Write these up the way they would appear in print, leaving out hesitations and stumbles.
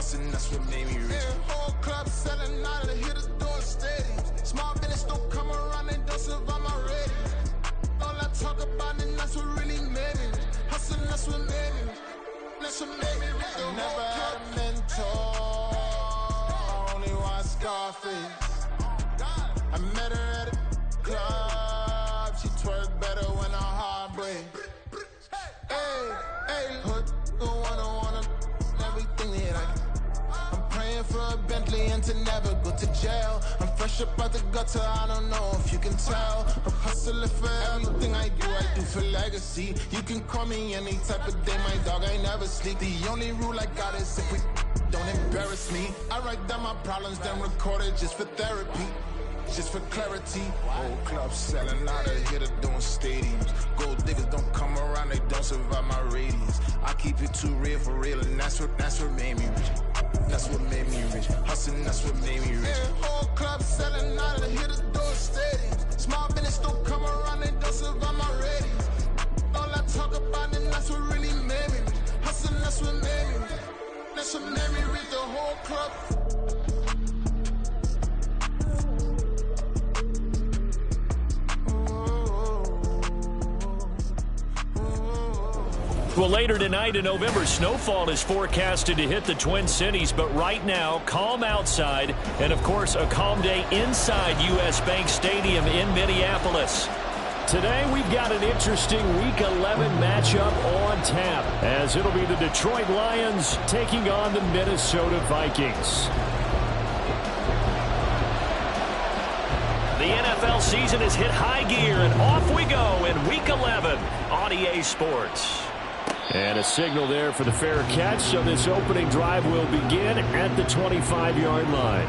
hustling, that's what made me rich. Whole club selling out of the hitters doing stadiums. Small business don't come around, they don't survive my ratings. All I talk about and that's what really made me rich. Hustling, that's what made me rich. That's what made me rich. I never had a mentor, only one Scarface. I met her at a club, she twerk better when her heart breaks. Hey, hood, wanna everything that I can. I'm praying for a Bentley and to never go to jail. I'm fresh up out the gutter, I don't know if you can tell. I'm hustling for everything I do for legacy. You can call me any type of day, my dog, I never sleep. The only rule I got is if we don't embarrass me. I write down my problems, then record it just for therapy. Just for clarity, whole club selling out of here, doing stadiums. Gold diggers don't come around, they don't survive my radius. I keep it too real for real, and that's what made me rich. That's what made me rich. Hustling, that's what made me rich. Whole club selling out of here, doing stadiums. Small business don't come around, they don't survive my radius. All I talk about, and that's what really made me rich. Hustling, that's what made me rich. That's what made me rich. The whole club. Well, later tonight, a November snowfall is forecasted to hit the Twin Cities, but right now, calm outside, and of course, a calm day inside U.S. Bank Stadium in Minneapolis. Today, we've got an interesting Week 11 matchup on tap, as it'll be the Detroit Lions taking on the Minnesota Vikings. The NFL season has hit high gear, and off we go in Week 11 on EA Sports. And a signal there for the fair catch, so this opening drive will begin at the 25-yard line.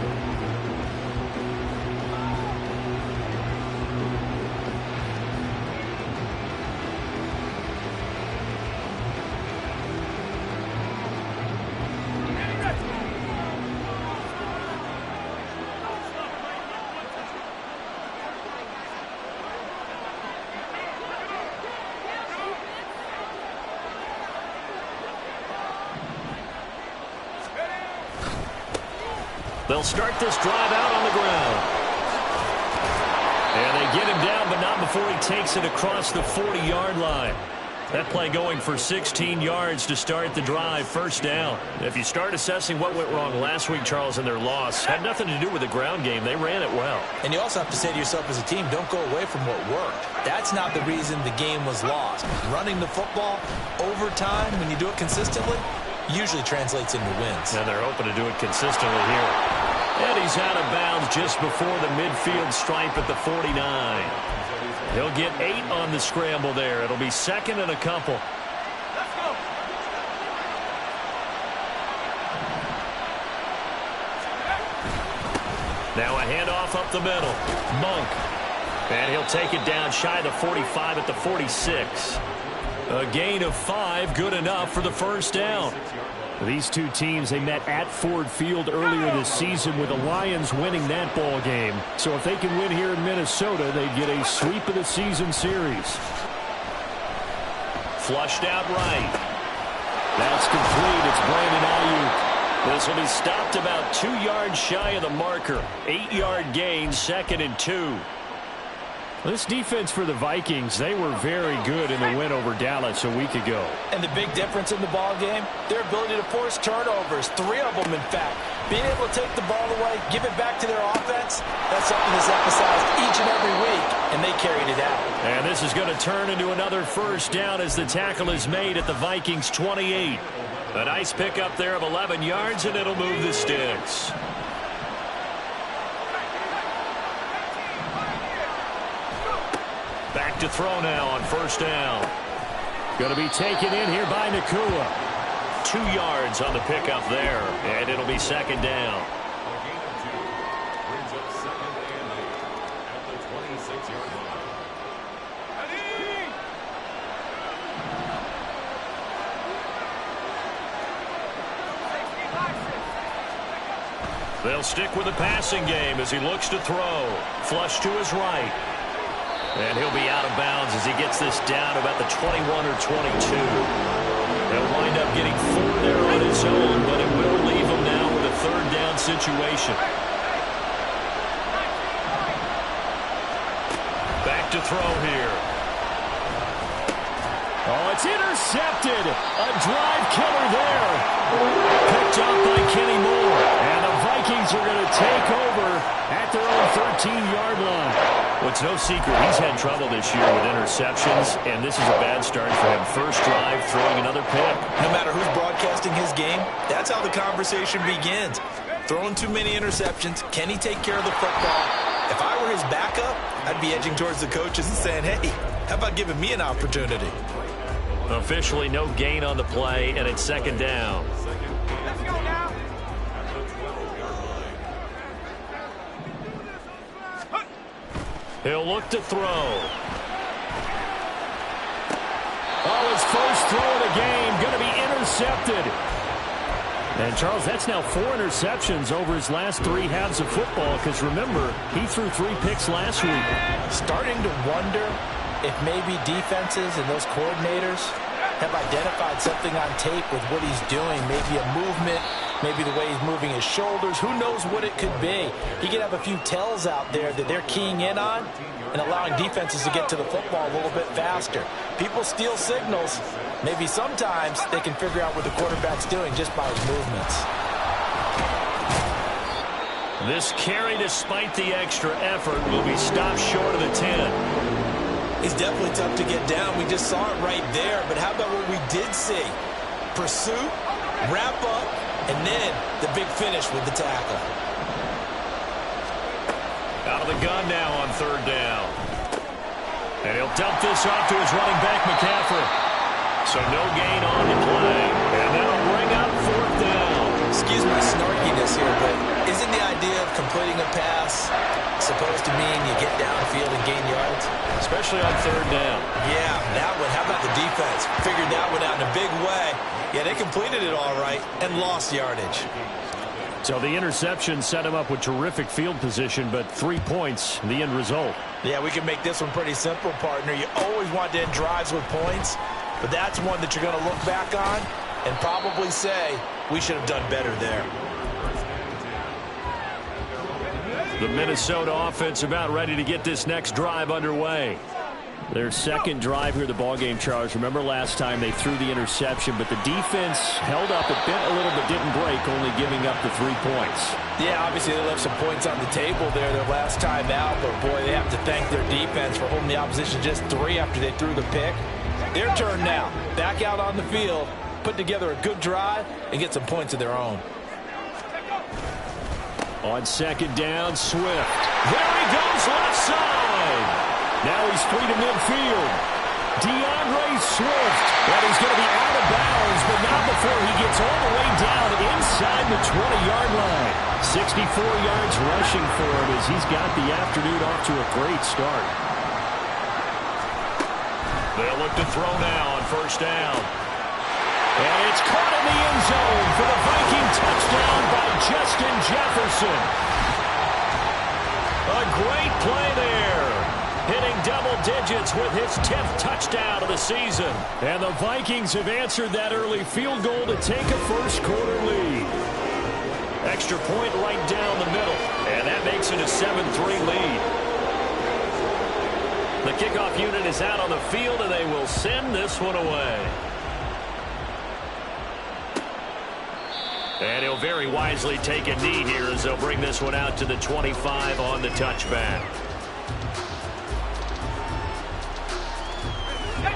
They'll start this drive out on the ground. And they get him down, but not before he takes it across the 40-yard line. That play going for 16 yards to start the drive, first down. If you start assessing what went wrong last week, Charles, in their loss, had nothing to do with the ground game. They ran it well. And you also have to say to yourself as a team, don't go away from what worked. That's not the reason the game was lost. Running the football over time, when you do it consistently, usually translates into wins. And they're hoping to do it consistently here. And he's out of bounds just before the midfield stripe at the 49. He'll get 8 on the scramble there. It'll be second and a couple. Let's go. Now a handoff up the middle. Monk. And he'll take it down shy of the 45 at the 46. A gain of 5, good enough for the first down. These two teams, they met at Ford Field earlier this season with the Lions winning that ball game. So if they can win here in Minnesota, they get a sweep of the season series. Flushed out right. That's complete. It's Brandon Ayuk. This will be stopped about 2 yards shy of the marker. 8-yard gain, 2nd and 2. This defense for the Vikings, they were very good in the win over Dallas a week ago. And the big difference in the ball game, their ability to force turnovers, 3 of them in fact. Being able to take the ball away, give it back to their offense, that's something that's emphasized each and every week, and they carried it out. And this is going to turn into another first down as the tackle is made at the Vikings 28. A nice pickup there of 11 yards, and it'll move the sticks. Back to throw now on first down. Going to be taken in here by Nacua. 2 yards on the pickup there, and it'll be second down. They'll stick with the passing game as he looks to throw. Flush to his right. And he'll be out of bounds as he gets this down about the 21 or 22. They'll wind up getting 4 there on his own, but it will leave him situation. Back to throw here. Oh, it's intercepted. A drive killer there. Picked up by Kenny Moore. And the Vikings are going to take over at their own 13-yard line. Well, it's no secret he's had trouble this year with interceptions, and this is a bad start for him. First drive, throwing another pick. No matter who's broadcasting his game, that's how the conversation begins. Throwing too many interceptions. Can he take care of the football? If I were his backup, I'd be edging towards the coaches and saying, hey, how about giving me an opportunity? Officially no gain on the play, and it's second down. Let's go now. He'll look to throw. Oh, his first throw of the game going to be intercepted. And, Charles, that's now 4 interceptions over his last 3 halves of football because, remember, he threw 3 picks last week. Starting to wonder if maybe defenses and those coordinators have identified something on tape with what he's doing, maybe a movement, maybe the way he's moving his shoulders. Who knows what it could be? He could have a few tells out there that they're keying in on and allowing defenses to get to the football a little bit faster. People steal signals. Maybe sometimes they can figure out what the quarterback's doing just by his movements. This carry, despite the extra effort, will be stopped short of the 10. It's definitely tough to get down. We just saw it right there. But how about what we did see? Pursuit, wrap up, and then the big finish with the tackle. Out of the gun now on third down. And he'll dump this off to his running back, McCaffrey. So no gain on the play. And that'll bring up fourth down. Excuse my snarkiness here, but isn't the idea of completing a pass supposed to mean you get downfield and gain yards? Especially on third down. Yeah, that one. How about the defense? Figured that one out in a big way. Yeah, they completed it all right and lost yardage. So the interception set him up with terrific field position, but 3 points, the end result. Yeah, we can make this one pretty simple, partner. You always want to end drives with points, but that's one that you're going to look back on and probably say, we should have done better there. The Minnesota offense about ready to get this next drive underway. Their second drive here, the ballgame, Charles. Remember last time they threw the interception, but the defense held up. It bent a little but didn't break, only giving up the 3 points. Yeah, obviously they left some points on the table there their last time out, but boy, they have to thank their defense for holding the opposition just 3 after they threw the pick. Their turn now. Back out on the field, put together a good drive, and get some points of their own. On second down, Swift. There he goes, left side. Now he's free to midfield. DeAndre Swift. And he's going to be out of bounds, but not before he gets all the way down inside the 20-yard line. 64 yards rushing for him as he's got the afternoon off to a great start. They'll look to throw now on first down. And it's caught in the end zone for the Viking touchdown by Justin Jefferson. A great play there. Hitting double digits with his 10th touchdown of the season. And the Vikings have answered that early field goal to take a first quarter lead. Extra point right down the middle. And that makes it a 7-3 lead. The kickoff unit is out on the field, and they will send this one away. And he'll very wisely take a knee here as they'll bring this one out to the 25 on the touchback.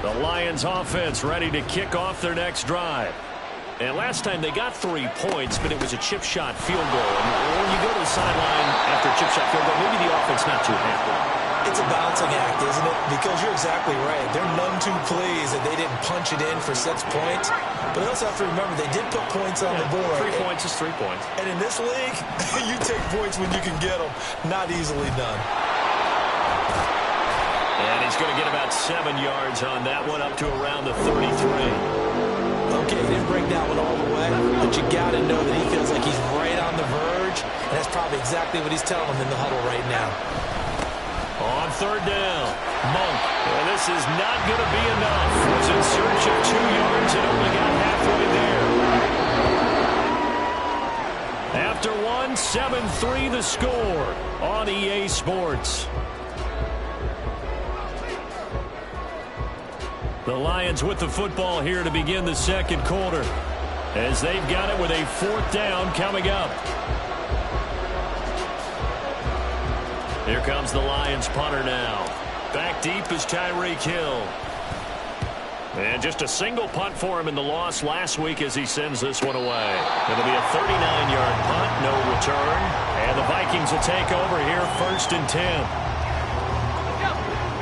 The Lions offense ready to kick off their next drive. And last time they got 3 points, but it was a chip shot field goal. And when you go to the sideline after a chip shot field goal, maybe the offense not too happy. It's a balancing act, isn't it? Because you're exactly right. They're none too pleased that they didn't punch it in for 6 points. But they also have to remember they did put points on the board. 3 points is 3 points. And in this league, you take points when you can get them. Not easily done. And he's going to get about 7 yards on that one, up to around the 33. Okay, he didn't break that one all the way, but you got to know that he feels like he's right on the verge, and that's probably exactly what he's telling them in the huddle right now. On third down, Monk. Well, this is not going to be enough. Was in search of 2 yards and only got halfway there. After 1, 7-3 the score on EA Sports. The Lions with the football here to begin the second quarter, as they've got it with a 4th down coming up. Here comes the Lions punter now. Back deep is Tyreek Hill. And just a single punt for him in the loss last week as he sends this one away. It'll be a 39-yard punt, no return. And the Vikings will take over here 1st and 10.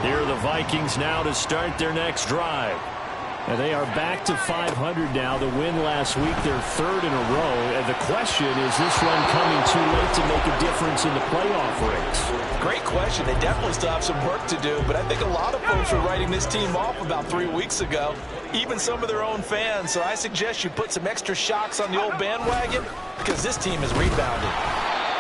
Here are the Vikings now to start their next drive. And they are back to 500 now. The win last week, their 3rd in a row. And the question, is this run coming too late to make a difference in the playoff race? Great question. They definitely still have some work to do, but I think a lot of folks were writing this team off about 3 weeks ago, even some of their own fans. So I suggest you put some extra shocks on the old bandwagon, because this team has rebounded.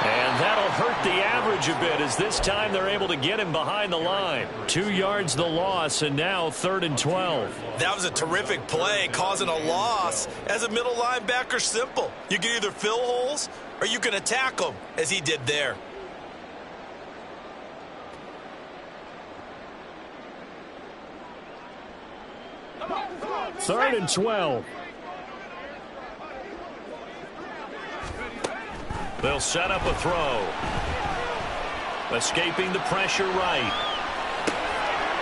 And that'll hurt the average a bit, as this time they're able to get him behind the line. 2 yards the loss, and now 3rd and 12. That was a terrific play, causing a loss. As a middle linebacker, simple. You can either fill holes or you can attack them, as he did there. Third and 12. They'll set up a throw. Escaping the pressure right.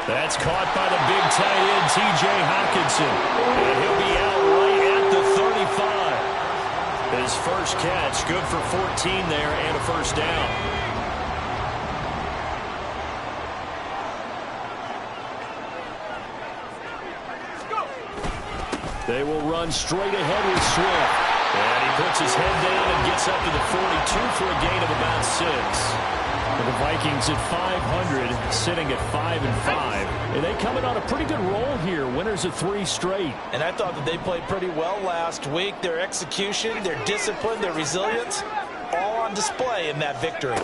That's caught by the big tight end, T.J. Hockenson. And he'll be out right at the 35. His first catch, good for 14 there and a 1st down. They will run straight ahead with Swift. And he puts his head down and gets up to the 42 for a gain of about 6. And the Vikings at 500, sitting at 5-5. And they coming on a pretty good roll here. Winners of 3 straight. And I thought that they played pretty well last week. Their execution, their discipline, their resilience, all on display in that victory.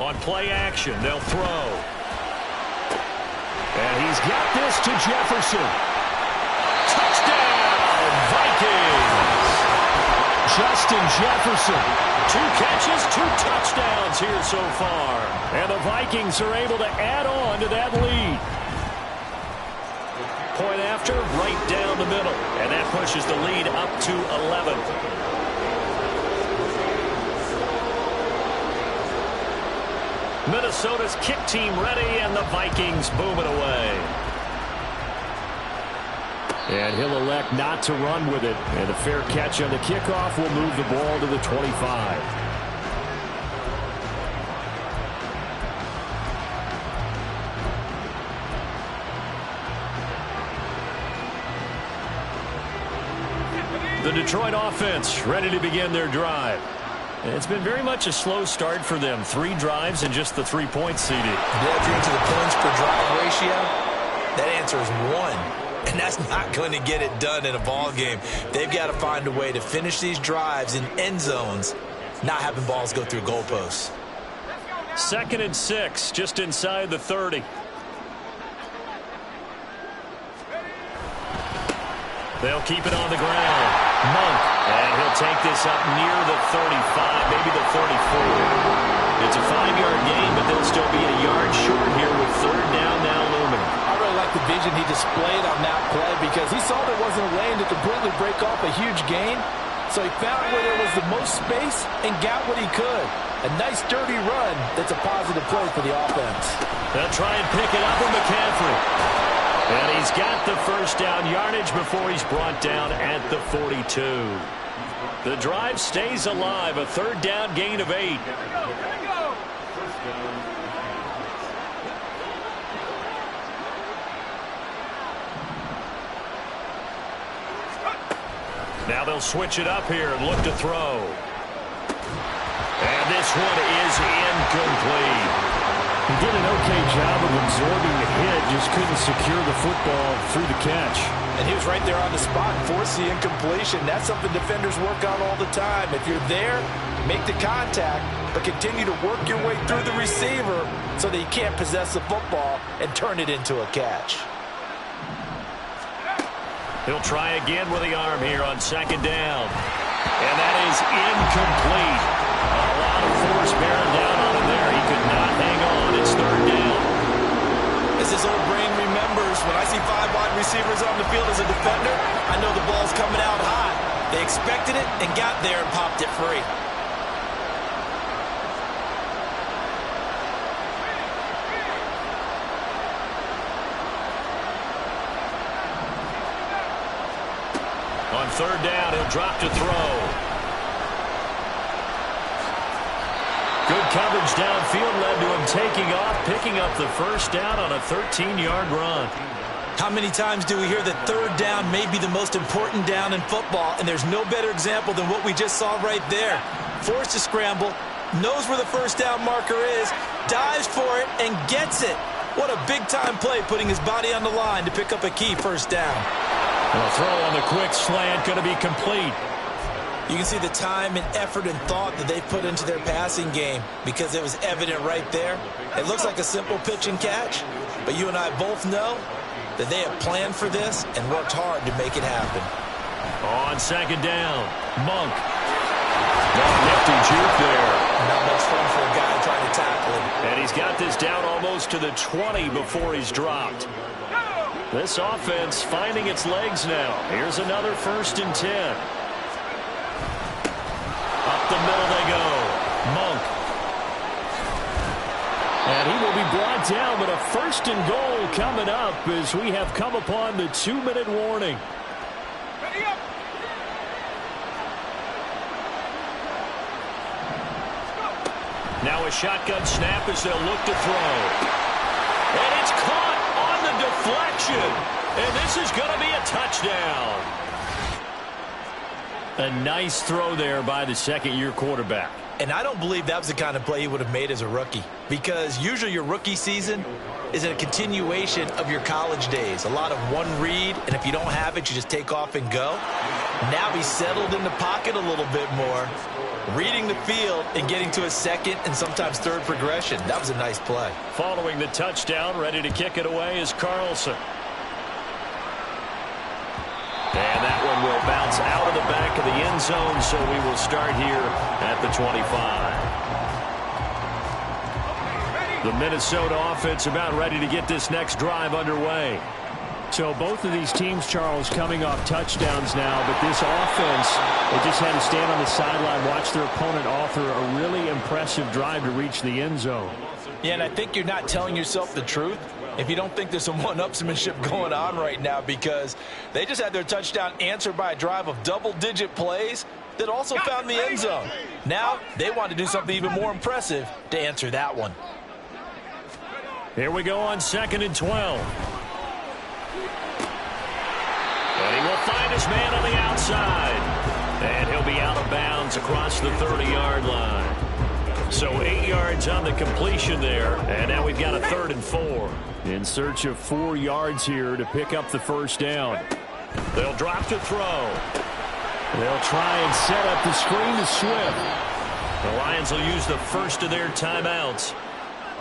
On play action, they'll throw. And he's got this to Jefferson. Touchdown, Vikings! Justin Jefferson. 2 catches, 2 touchdowns here so far. And the Vikings are able to add on to that lead. Point after, right down the middle. And that pushes the lead up to 11. Minnesota's kick team ready, and the Vikings booming away. And he'll elect not to run with it. And a fair catch on the kickoff will move the ball to the 25. The Detroit offense ready to begin their drive. And it's been very much a slow start for them. 3 drives and just the 3-point seeded. Yeah, if you're into the points per drive ratio, that answer is 1. And that's not going to get it done in a ball game. They've got to find a way to finish these drives in end zones, not having balls go through goalposts. 2nd and 6, just inside the 30. They'll keep it on the ground. Monk, and he'll take this up near the 35, maybe the 34. It's a 5-yard gain, but they'll still be a yard short here with 3rd down now looming. I really like the vision he displayed on that play, because he saw there wasn't a lane to completely break off a huge gain. So he found where there was the most space and got what he could. A nice, dirty run that's a positive play for the offense. They'll try and pick it up with McCaffrey. And he's got the 1st down yardage before he's brought down at the 42. The drive stays alive, a 3rd down gain of 8. Now they'll switch it up here and look to throw. And this one is incomplete. He did an okay job of absorbing the hit, just couldn't secure the football through the catch. And he was right there on the spot, forced the incompletion. That's something defenders work on all the time. If you're there, make the contact, but continue to work your way through the receiver so that he can't possess the football and turn it into a catch. He'll try again with the arm here on 2nd down. And that is incomplete. A lot of force bearing down on him there. He could not hang on. It's third down. As his old brain remembers, when I see 5 wide receivers on the field as a defender, I know the ball's coming out hot. They expected it and got there and popped it free. On third down, he'll drop to throw. Good coverage downfield led to him taking off, picking up the first down on a 13-yard run. How many times do we hear that third down may be the most important down in football, and there's no better example than what we just saw right there. Forced to scramble, knows where the first down marker is, dives for it, and gets it. What a big-time play, putting his body on the line to pick up a key first down. A throw on the quick slant, going to be complete. You can see the time and effort and thought that they put into their passing game because it was evident right there. It looks like a simple pitch and catch, but you and I both know that they have planned for this and worked hard to make it happen. On second down, Monk. Got a nifty juke there. Not much fun for a guy trying to tackle him. And he's got this down almost to the 20 before he's dropped. This offense finding its legs now. Here's another 1st and 10. Up the middle they go. Monk. And he will be brought down, but a 1st and goal coming up as we have come upon the 2-minute warning. Now a shotgun snap as they'll look to throw. And it's caught on the deflection. And this is going to be a touchdown. A nice throw there by the second-year quarterback. And I don't believe that was the kind of play he would have made as a rookie, because usually your rookie season is a continuation of your college days. A lot of one read, and if you don't have it, you just take off and go. Now he's settled in the pocket a little bit more, reading the field and getting to a second and sometimes third progression. That was a nice play. Following the touchdown, ready to kick it away is Carlson. And that one will bounce out of the back of the end zone, so we will start here at the 25. The Minnesota offense about ready to get this next drive underway. So both of these teams, Charles, coming off touchdowns now, but this offense, they just had to stand on the sideline, watch their opponent offer a really impressive drive to reach the end zone. Yeah, and I think you're not telling yourself the truth if you don't think there's some one-upsmanship going on right now, because they just had their touchdown answered by a drive of double-digit plays that also found the end zone. Now they want to do something even more impressive to answer that one. Here we go on 2nd and 12. And he will find his man on the outside. And he'll be out of bounds across the 30-yard line. So 8 yards on the completion there. And now we've got a 3rd and 4. In search of 4 yards here to pick up the first down. They'll drop to throw. They'll try and set up the screen to Swift. The Lions will use the first of their timeouts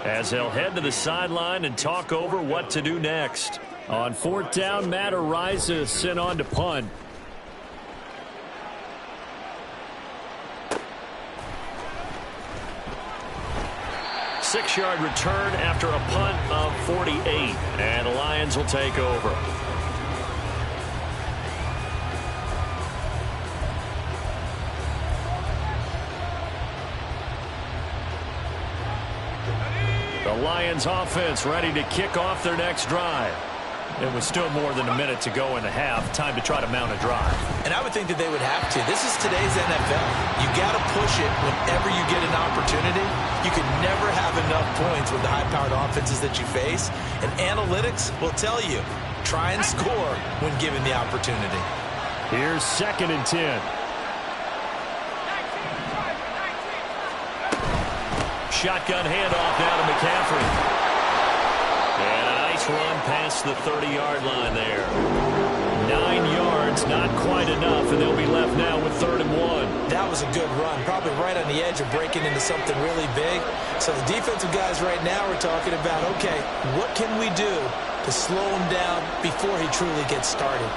as they'll head to the sideline and talk over what to do next. On 4th down, Matt Araiza sent on to punt. Six-yard return after a punt of 48. And the Lions will take over. The Lions offense ready to kick off their next drive. It was still more than a minute to go in the half. Time to try to mount a drive. And I would think that they would have to. This is today's NFL. You got to push it whenever you get an opportunity. You can never have enough points with the high-powered offenses that you face. And analytics will tell you, try and score when given the opportunity. Here's 2nd and 10. Shotgun handoff down to McCaffrey. And a nice run past the 30-yard line there. 9 yards, not quite enough, and they'll be left now with 3rd and 1. That was a good run, probably right on the edge of breaking into something really big. So the defensive guys right now are talking about, okay, what can we do to slow him down before he truly gets started?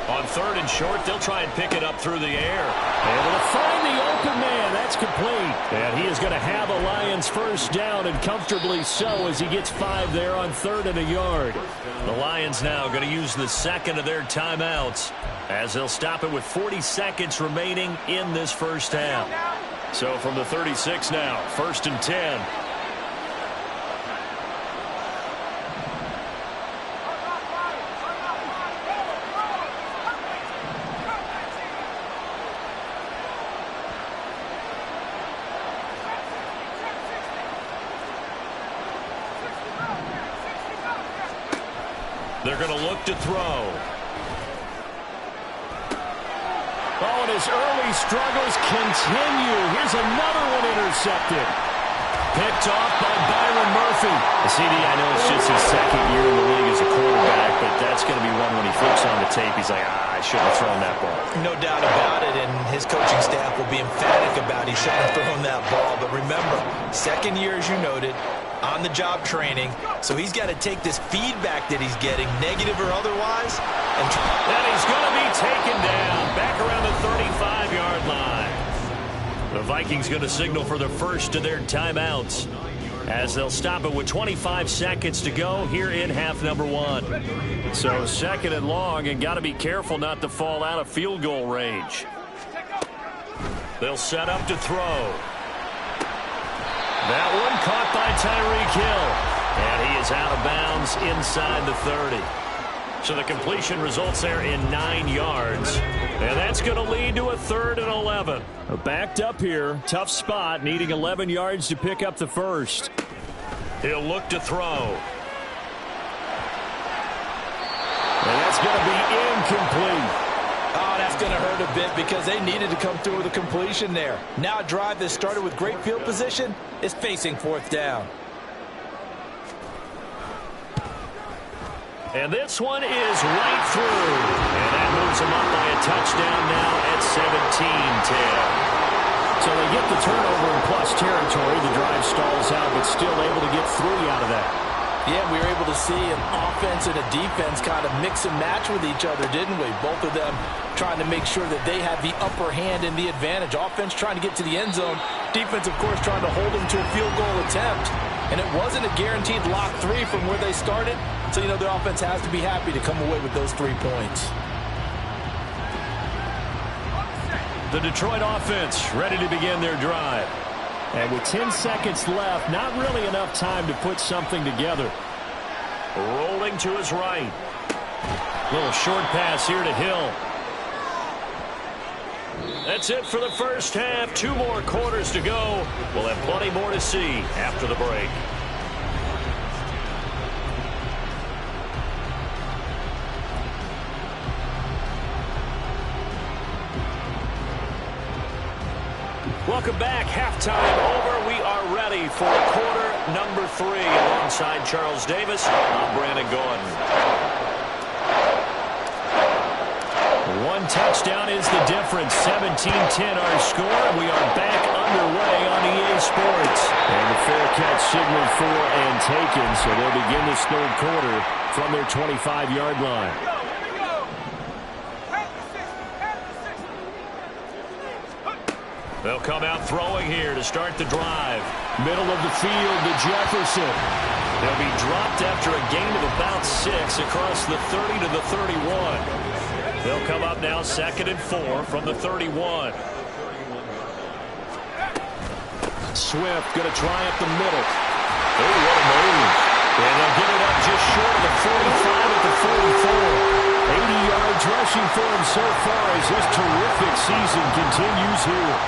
On third and short. They'll try and pick it up through the air. Able to find the open man. That's complete. And he is going to have a Lions first down, and comfortably so, as he gets 5 there on 3rd and a yard. The Lions now going to use the second of their timeouts as they'll stop it with 40 seconds remaining in this first half. So from the 36 now, 1st and 10. They're going to look to throw. Oh, and his early struggles continue. Here's another one intercepted. Picked off by Byron Murphy. CD, I know it's just his second year in the league as a quarterback, but that's going to be one when he flips on the tape. He's like, I shouldn't have thrown that ball. No doubt about it, and his coaching staff will be emphatic about he shouldn't have thrown that ball. But remember, second year, as you noted, on-the-job training, so he's got to take this feedback that he's getting, negative or otherwise, and he's going to be taken down back around the 35-yard line. The Vikings going to signal for the first of their timeouts as they'll stop it with 25 seconds to go here in half number 1. So second and long, and got to be careful not to fall out of field goal range. They'll set up to throw. That one caught by Tyreek Hill. And he is out of bounds inside the 30. So the completion results there in 9 yards. And that's going to lead to a 3rd and 11. Backed up here. Tough spot. Needing 11 yards to pick up the first. He'll look to throw. And that's going to be incomplete. Oh, that's going to hurt a bit because they needed to come through with a completion there. Now a drive that started with great field position is facing 4th down. And this one is right through. And that moves them up by a touchdown now at 17-10. So they get the turnover in plus territory. The drive stalls out, but still able to get 3 out of that. Yeah, we were able to see an offense and a defense kind of mix and match with each other, didn't we? Both of them trying to make sure that they have the upper hand and the advantage. Offense trying to get to the end zone. Defense, of course, trying to hold them to a field goal attempt. And it wasn't a guaranteed lock 3 from where they started. So, you know, their offense has to be happy to come away with those 3 points. The Detroit offense ready to begin their drive. And with 10 seconds left, not really enough time to put something together. Rolling to his right. Little short pass here to Hill. That's it for the first half. 2 more quarters to go. We'll have plenty more to see after the break. Welcome back. Halftime over. We are ready for quarter number 3. Alongside Charles Davis, I'm Brandon Gordon. 1 touchdown is the difference. 17-10 our score. We are back underway on EA Sports. And the fair catch signaled for and taken. So they'll begin this 3rd quarter from their 25-yard line. They'll come out throwing here to start the drive. Middle of the field to Jefferson. They'll be dropped after a gain of about 6 across the 30 to the 31. They'll come up now 2nd and 4 from the 31. Swift going to try up the middle. Oh, what a move. And they'll get it up just short of the 45 at the 44. 80 yards rushing for him so far as this terrific season continues here.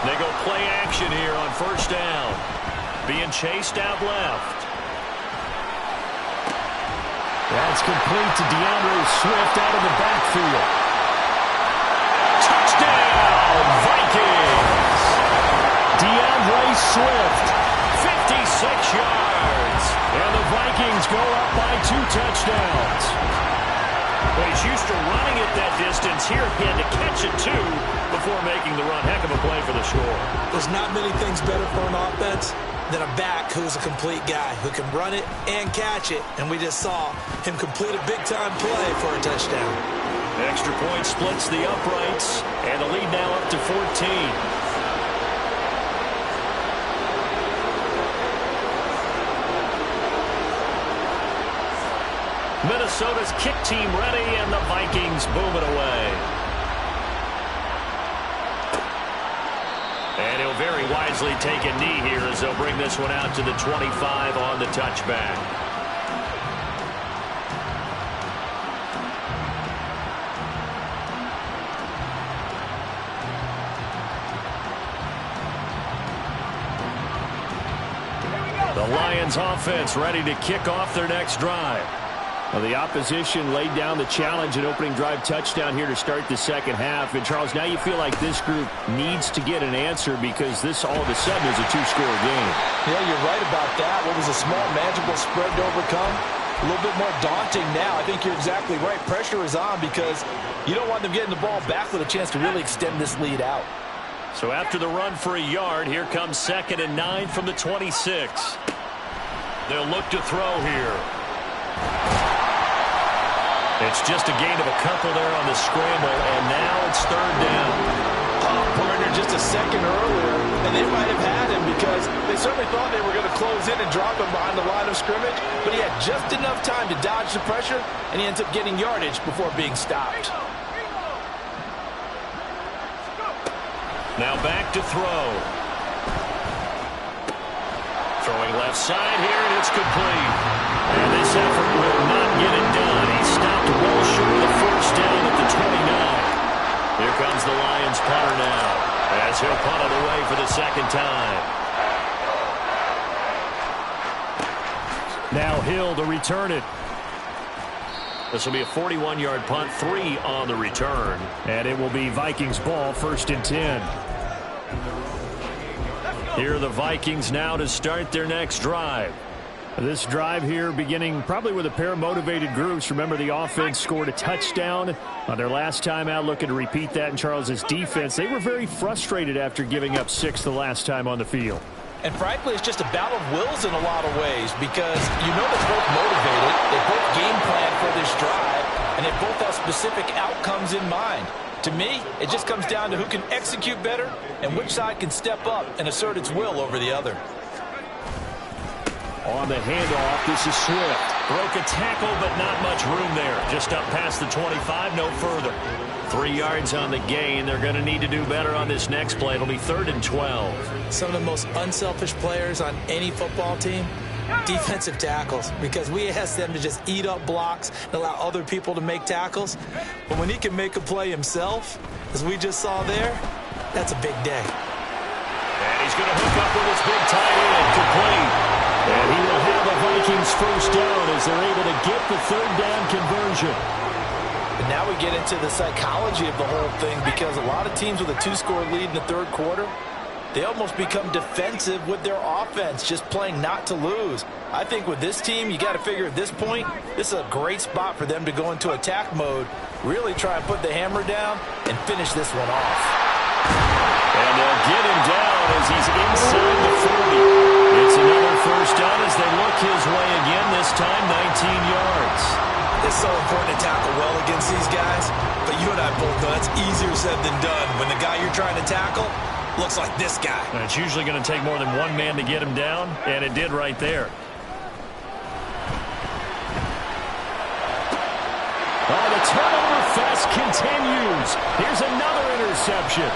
They go play action here on 1st down. Being chased out left. That's complete to DeAndre Swift out of the backfield. Touchdown, Vikings! DeAndre Swift, 56 yards. And the Vikings go up by 2 touchdowns. Well, he's used to running at that distance. Here he had to catch it, too, before making the run. Heck of a play for the score. There's not many things better for an offense than a back who's a complete guy who can run it and catch it, and we just saw him complete a big-time play for a touchdown. Extra point splits the uprights, and the lead now up to 14. Minnesota's kick team ready, and the Vikings boom it away. And he'll very wisely take a knee here as they'll bring this one out to the 25 on the touchback. The Lions offense ready to kick off their next drive. Well, the opposition laid down the challenge and opening drive touchdown here to start the second half. And, Charles, now you feel like this group needs to get an answer because this all of a sudden is a two-score game. Yeah, you're right about that. What was a small, manageable spread to overcome? A little bit more daunting now. I think you're exactly right. Pressure is on because you don't want them getting the ball back with a chance to really extend this lead out. So after the run for a yard, here comes 2nd and 9 from the 26. They'll look to throw here. It's just a gain of a couple there on the scramble, and now it's 3rd down. Partner just a second earlier, and they might have had him because they certainly thought they were going to close in and drop him behind the line of scrimmage, but he had just enough time to dodge the pressure, and he ends up getting yardage before being stopped. Now back to throw. Throwing left side here, and it's complete. And this effort will not get it done. He stopped well short of the first down at the 29. Here comes the Lions punter now, as he'll punt it away for the second time. Now Hill to return it. This will be a 41-yard punt, 3 on the return. And it will be Vikings ball, 1st and 10. Here are the Vikings now to start their next drive. This drive here beginning probably with a pair of motivated groups. Remember, the offense scored a touchdown on their last time out, looking to repeat that in Charles's defense. They were very frustrated after giving up 6 the last time on the field. And frankly, it's just a battle of wills in a lot of ways because you know they're both motivated. They both game plan for this drive, and they both have specific outcomes in mind. To me, it just comes down to who can execute better and which side can step up and assert its will over the other. On the handoff, this is Swift. Broke a tackle, but not much room there. Just up past the 25, no further. 3 yards on the gain. They're going to need to do better on this next play. It'll be 3rd and 12. Some of the most unselfish players on any football team, defensive tackles, because we ask them to just eat up blocks and allow other people to make tackles. But when he can make a play himself, as we just saw there, that's a big day. And he's going to hook up with his big tight end, complete. And he will have the Vikings first down as they're able to get the 3rd down conversion. And now we get into the psychology of the whole thing because a lot of teams with a 2-score lead in the 3rd quarter, they almost become defensive with their offense, just playing not to lose. I think with this team, you got to figure at this point, this is a great spot for them to go into attack mode, really try and put the hammer down and finish this one off. And they'll get him down as he's inside the 40. It's another first down as they look his way again, this time 19 yards. It's so important to tackle well against these guys, but you and I both know that's easier said than done when the guy you're trying to tackle looks like this guy. And it's usually going to take more than one man to get him down, and it did right there. Oh, the turnover fest continues. Here's another interception.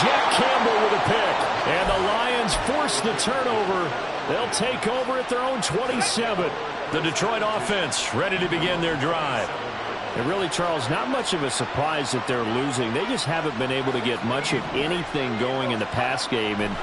Jack Campbell with a pick, and the Lions force the turnover. They'll take over at their own 27. The Detroit offense ready to begin their drive. And really, Charles, not much of a surprise that they're losing. They just haven't been able to get much of anything going in the pass game. And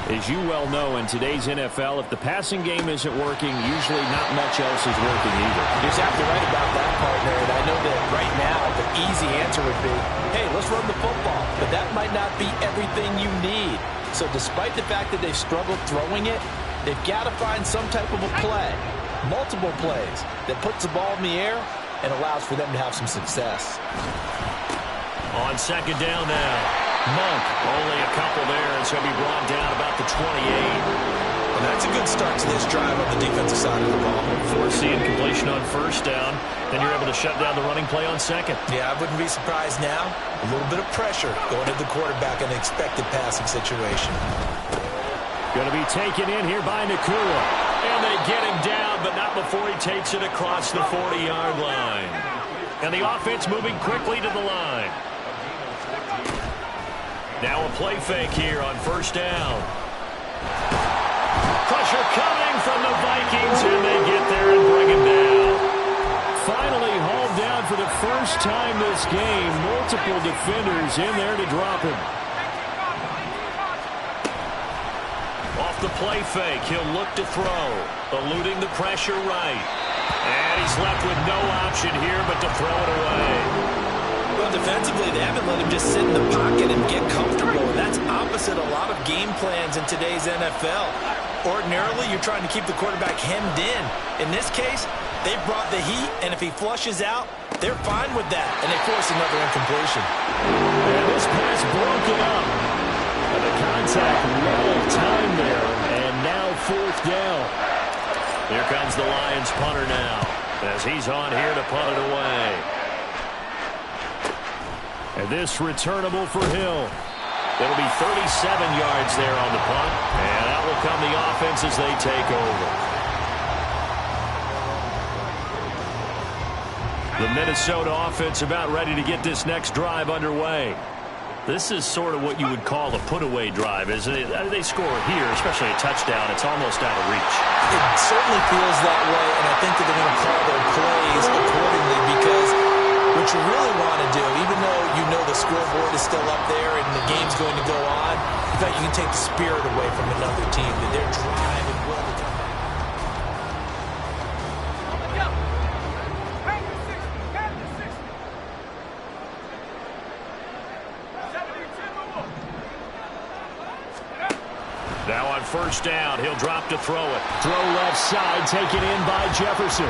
as you well know, in today's NFL, if the passing game isn't working, usually not much else is working either. You're exactly right about that, partner. And I know that right now the easy answer would be, hey, let's run the football. But that might not be everything you need. So despite the fact that they've struggled throwing it, they've got to find some type of a play, multiple plays, that puts the ball in the air and allows for them to have some success. On 2nd down now, Monk, only a couple there, and so he'll be brought down about the 28. And that's a good start to this drive on the defensive side of the ball. Force the incompletion on first down. Then you're able to shut down the running play on second. Yeah, I wouldn't be surprised now. A little bit of pressure going to the quarterback in an expected passing situation. Going to be taken in here by Nakua. And they get him down, but not before he takes it across the 40-yard line. And the offense moving quickly to the line. Now a play fake here on first down. Pressure coming from the Vikings, and they get there and bring him down. Finally hauled down for the first time this game. Multiple defenders in there to drop him. Off the play fake, he'll look to throw. Eluding the pressure right. And he's left with no option here but to throw it away. Well, defensively, they haven't let him just sit in the pocket and get comfortable. And that's opposite a lot of game plans in today's NFL. Ordinarily, you're trying to keep the quarterback hemmed in. In this case, they brought the heat, and if he flushes out, they're fine with that. And they force another incompletion. And this pass broken up. And the contact well timed there. And now fourth down. Here comes the Lions punter now, as he's on here to punt it away. And this returnable for Hill. It'll be 37 yards there on the punt, and that will come the offense as they take over. The Minnesota offense about ready to get this next drive underway. This is sort of what you would call a put-away drive, isn't it? They score here, especially a touchdown. It's almost out of reach. It certainly feels that way, and I think that they're going to call their plays accordingly because what you really want to do, even though you know the scoreboard is still up there and the game's going to go on, in fact, you can take the spirit away from another team, that they're driving well to come back. Now on first down, he'll drop to throw it. Throw left side, taken in by Jefferson.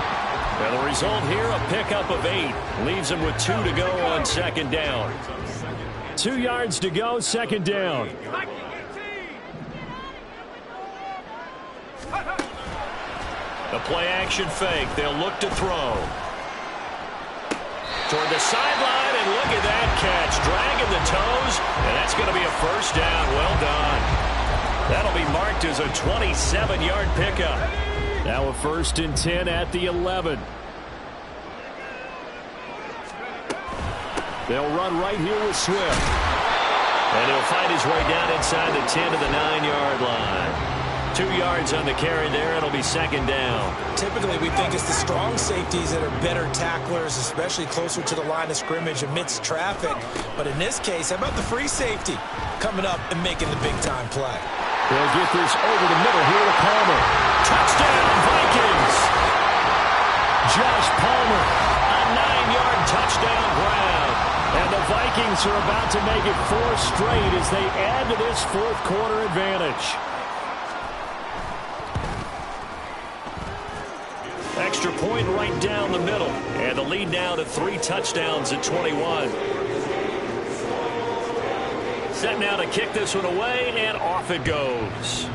And the result here, a pickup of 8. Leaves him with 2 to go on second down. 2 yards to go, second down. The play action fake. They'll look to throw. Toward the sideline, and look at that catch. Dragging the toes, and that's going to be a first down. Well done. That'll be marked as a 27-yard pickup. Now a 1st and 10 at the 11. They'll run right here with Swift. And he'll find his way down inside the 10 to the 9-yard line. 2 yards on the carry there. It'll be second down. Typically, we think it's the strong safeties that are better tacklers, especially closer to the line of scrimmage amidst traffic. But in this case, how about the free safety coming up and making the big-time play? They'll get this over the middle here to Palmer. Touchdown, Vikings! Josh Palmer. A 9-yard touchdown grab. And the Vikings are about to make it 4 straight as they add to this fourth-quarter advantage. Extra point right down the middle. And the lead now to 3 touchdowns at 21. Set now to kick this one away, and off it goes.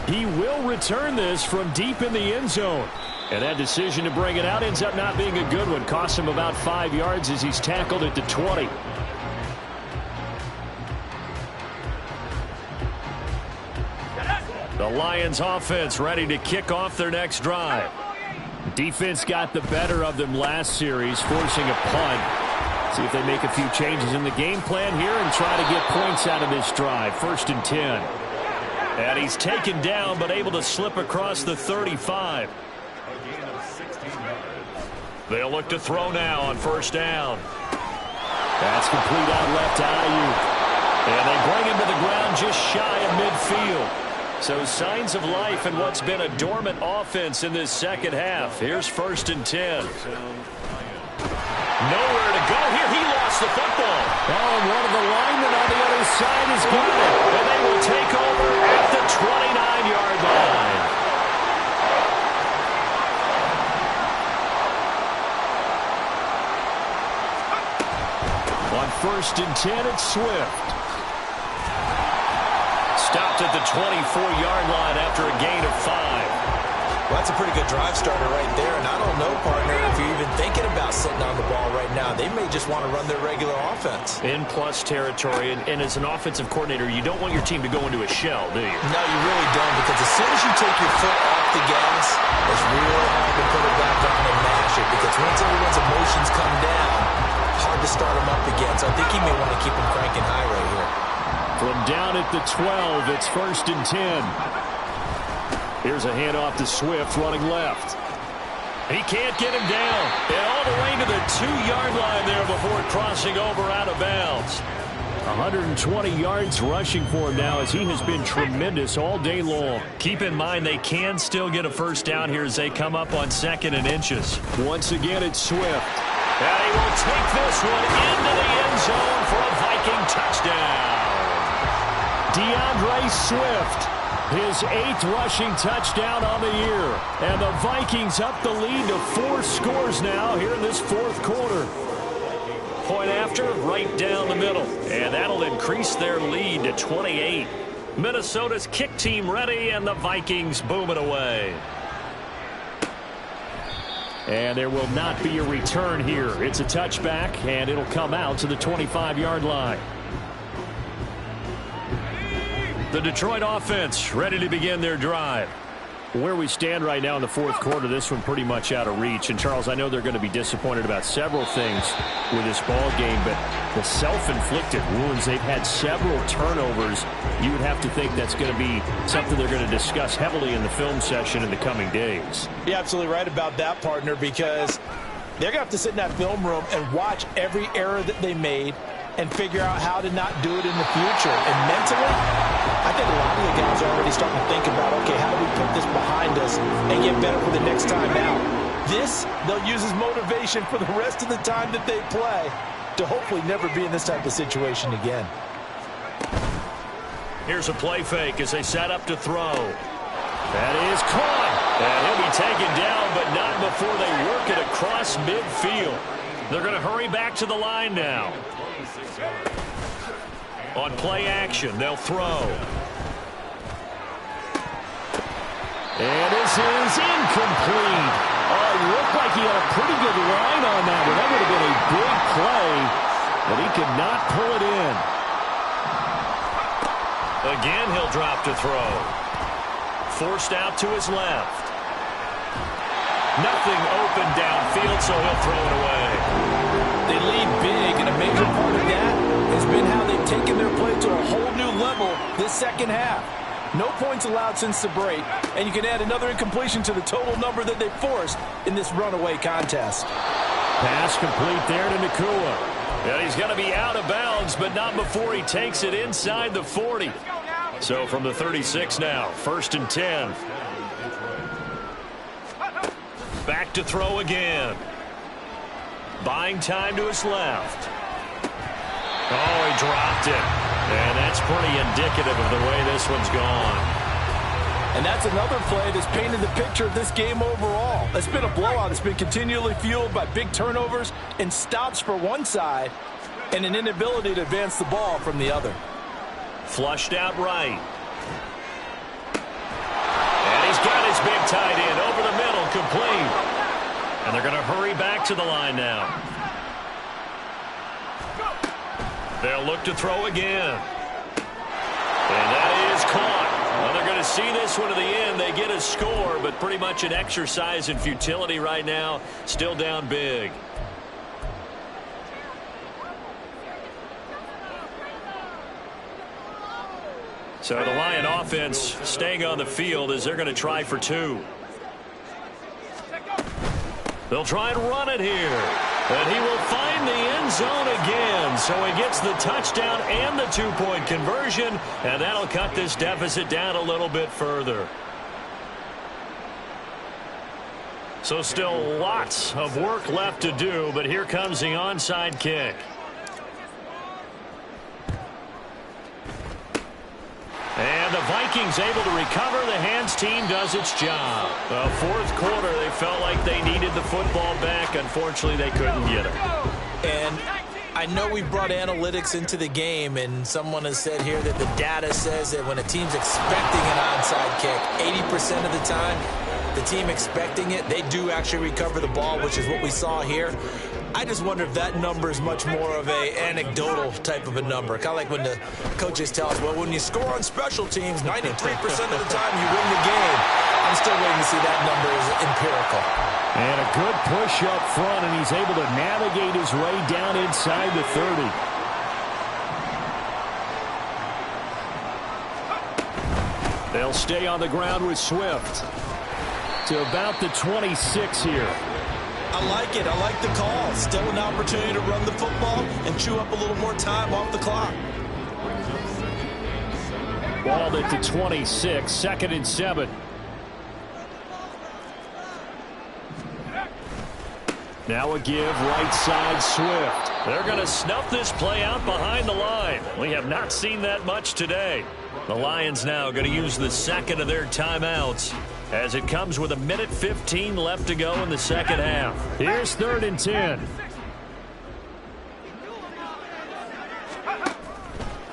He will return this from deep in the end zone. And that decision to bring it out ends up not being a good one. Costs him about 5 yards as he's tackled at the 20. The Lions offense ready to kick off their next drive. Defense got the better of them last series, forcing a punt. See if they make a few changes in the game plan here and try to get points out of this drive. 1st and 10. And he's taken down but able to slip across the 35. They'll look to throw now on first down. That's complete out left to Ayuk. And they bring him to the ground just shy of midfield. So signs of life in what's been a dormant offense in this second half. Here's 1st and 10. Nowhere to go here. He lost the football. Oh, and one of the linemen on the other side is got it. And they will take over at the 29-yard line. On 1st and 10, it's Swift. stopped at the 24-yard line after a gain of 5. Well, that's a pretty good drive starter right there. And I don't know, partner, if you're even thinking about sitting on the ball right now. They may just want to run their regular offense. In plus territory. And as an offensive coordinator, you don't want your team to go into a shell, do you? No, you really don't. Because as soon as you take your foot off the gas, it's really hard to put it back on and mash it. Because once everyone's emotions come down, hard to start them up again. So I think he may want to keep them cranking high right here. From down at the 12, it's 1st and 10. Here's a handoff to Swift running left. He can't get him down. And all the way to the 2-yard line there before crossing over out of bounds. 120 yards rushing for him now as he has been tremendous all day long. Keep in mind they can still get a first down here as they come up on 2nd and inches. Once again, it's Swift. And he will take this one into the end zone for a Viking touchdown. DeAndre Swift, his 8th rushing touchdown on the year. And the Vikings up the lead to 4 scores now here in this 4th quarter. Point after, right down the middle. And that'll increase their lead to 28. Minnesota's kick team ready, and the Vikings booming away. And there will not be a return here. It's a touchback, and it'll come out to the 25-yard line. The Detroit offense ready to begin their drive. Where we stand right now in the 4th quarter, this one pretty much out of reach. And, Charles, I know they're going to be disappointed about several things with this ball game, but the self-inflicted wounds, they've had several turnovers. You would have to think that's going to be something they're going to discuss heavily in the film session in the coming days. You're absolutely right about that, partner, because they're going to have to sit in that film room and watch every error that they made and figure out how to not do it in the future. And mentally, I think a lot of the guys are already starting to think about, okay, how do we put this behind us and get better for the next time out? This, they'll use as motivation for the rest of the time that they play to hopefully never be in this type of situation again. Here's a play fake as they set up to throw. That is caught. And he'll be taken down, but not before they work it across midfield. They're going to hurry back to the line now. On play action, they'll throw. And this is incomplete. Oh, it looked like he had a pretty good line on that one. That would have been a big play, but he could not pull it in. Again, he'll drop to throw. Forced out to his left. Nothing open downfield, so he'll throw it away. They lead big, and a major part of that has been how they've taken their play to a whole new level this second half. No points allowed since the break, and you can add another incompletion to the total number that they forced in this runaway contest. Pass complete there to Nacua. Yeah, he's going to be out of bounds, but not before he takes it inside the 40. So from the 36 now, 1st and 10. Back to throw again. Buying time to his left. Oh, he dropped it. And that's pretty indicative of the way this one's gone. And that's another play that's painted the picture of this game overall. It's been a blowout. It's been continually fueled by big turnovers and stops for one side and an inability to advance the ball from the other. Flushed out right. And he's got his big tight end over the middle, complete. And they're going to hurry back to the line now. They'll look to throw again. And that is caught. Well, they're going to see this one to the end. They get a score, but pretty much an exercise in futility right now. Still down big. So the Lion offense staying on the field as they're going to try for 2. They'll try and run it here. And he will find the end zone again. So he gets the touchdown and the 2-point conversion. And that'll cut this deficit down a little bit further. So still lots of work left to do. But here comes the onside kick. And the Vikings able to recover. The hands team does its job. The 4th quarter, they felt like they needed the football back. Unfortunately, they couldn't get it. And I know we brought analytics into the game, and someone has said here that the data says that when a team's expecting an onside kick, 80% of the time, the team expecting it, they do actually recover the ball, which is what we saw here. I just wonder if that number is much more of a anecdotal type of a number. Kind of like when the coaches tell us, well, when you score on special teams, 93% of the time you win the game. I'm still waiting to see that number is empirical. And a good push up front, and he's able to navigate his way down inside the 30. They'll stay on the ground with Swift to about the 26 here. I like it. I like the call. Still an opportunity to run the football and chew up a little more time off the clock. Ball at the 26, 2nd and 7. Now a give, right side, Swift. They're going to snuff this play out behind the line. We have not seen that much today. The Lions now going to use the second of their timeouts as it comes with 1:15 left to go in the second half. Here's 3rd and 10.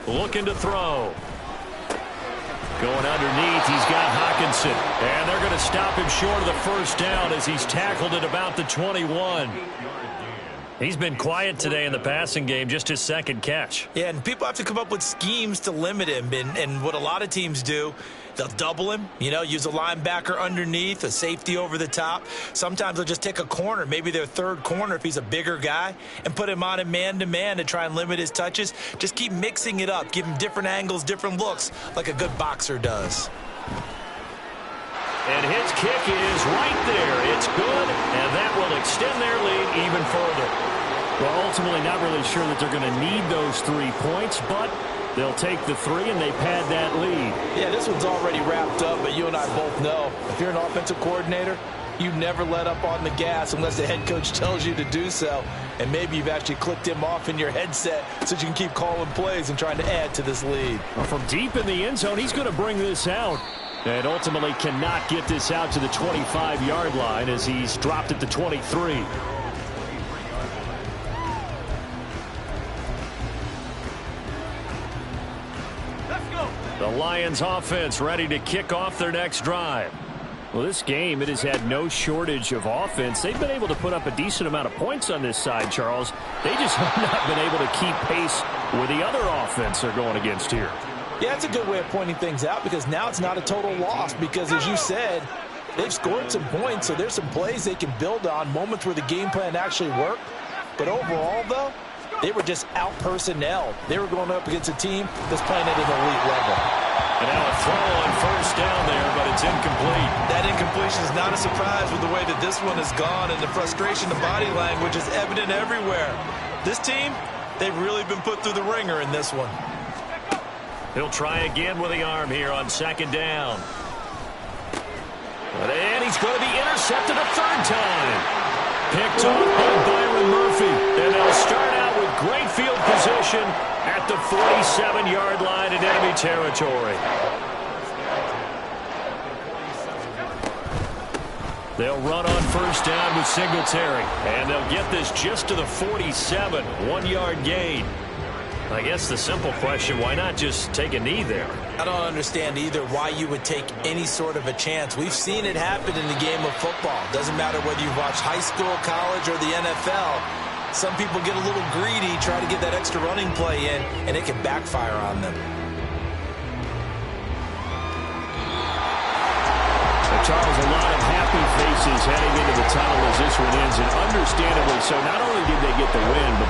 Looking to throw. Going underneath, he's got Hockenson. And they're going to stop him short of the first down as he's tackled at about the 21. He's been quiet today in the passing game, just his second catch. Yeah, and people have to come up with schemes to limit him. And what a lot of teams do, they'll double him, use a linebacker underneath, a safety over the top. Sometimes they'll just take a corner, maybe their third corner if he's a bigger guy, and put him on a man-to-man to try and limit his touches. Just keep mixing it up. Give him different angles, different looks, like a good boxer does. And his kick is right there. It's good, and that will extend their lead even further. Well, ultimately not really sure that they're going to need those 3 points, but they'll take the 3 and they pad that lead. Yeah, this one's already wrapped up, but you and I both know if you're an offensive coordinator, you never let up on the gas unless the head coach tells you to do so. And maybe you've actually clicked him off in your headset so you can keep calling plays and trying to add to this lead. Well, from deep in the end zone, he's going to bring this out. And ultimately cannot get this out to the 25-yard line as he's dropped at the 23. Let's go. The Lions offense ready to kick off their next drive. Well, this game, it has had no shortage of offense. They've been able to put up a decent amount of points on this side, Charles. They just have not been able to keep pace with the other offense they're going against here. Yeah, that's a good way of pointing things out because now it's not a total loss because, as you said, they've scored some points, so there's some plays they can build on, moments where the game plan actually worked. But overall, though, they were just out-personnel. They were going up against a team that's playing at an elite level. And now a throw on first down there, but it's incomplete. That incompletion is not a surprise with the way that this one has gone, and the frustration, the body language is evident everywhere. This team, they've really been put through the ringer in this one. He'll try again with the arm here on second down. And he's going to be intercepted a third time. Picked off by Byron Murphy. And they'll start out with great field position at the 47-yard line in enemy territory. They'll run on first down with Singletary. And they'll get this just to the 47, 1-yard gain. I guess the simple question, why not just take a knee there? I don't understand either why you would take any sort of a chance. We've seen it happen in the game of football. Doesn't matter whether you've watched high school, college, or the NFL. Some people get a little greedy, try to get that extra running play in, and it can backfire on them. Charles, a lot of happy faces heading into the tunnel as this one ends, and understandably so. Not only did they get the win, but